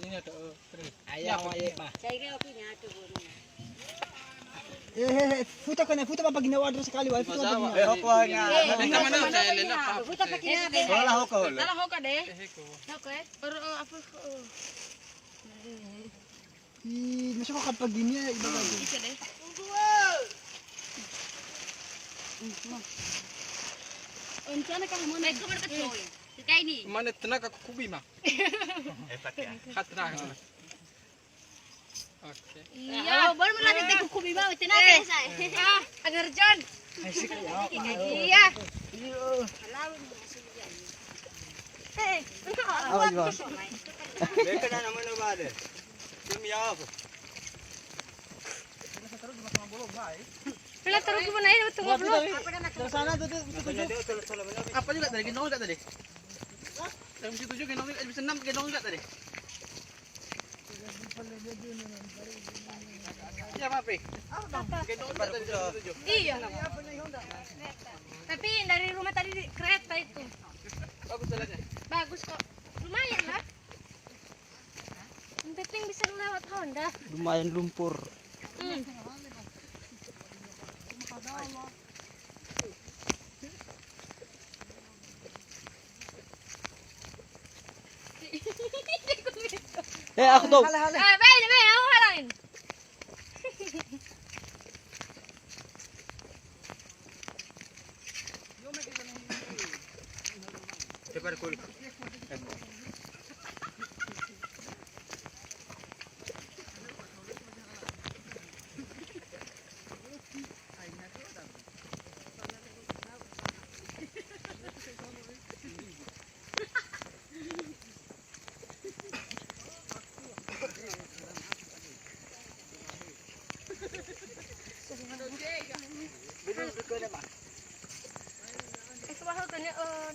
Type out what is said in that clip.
ini ada terus. Ayam mah. Saya oke nya ada boleh. Futa apa ginawa doon sa kaliwa? Futa apa ginawa? Hoko nga. Kita mana saya lena pa. Buta pa kinabe. Wala hoko. Tala hoka de. Hoko eh. Pero apa Masya ko kapag ginya, iba ba yun? Isa de. Unsa na ka mo na? Kumar ka choy. Kay ni. Mana tenak aku kubi mah. Etak ya. Khatra. Oke. Iya, baru mo lang tigko kubi ba? Tinapay sa. Ah, agar John. Ay, sige. Iya. Alawin mo sa yan. Eh, Awal ba? Beka na naman ba de? Tumiyaw. pala taruh ko na ito nga blo. Sana doon. Apa juga tadi? Gendong enggak tadi? Dalam situ juga gendong enggak bisa 6 gendong enggak tadi? Ya, Pak. Gendong enggak tadi? Iya. Tapi dari rumah tadi kereta itu. Bagus jalannya. Bagus kok. Lumayan lah. Yang penting bisa lewat Honda. Lumayan lumpur. Aku daw. Bain, ako halangin. Cepat kulit. Ito ba ito ni oh,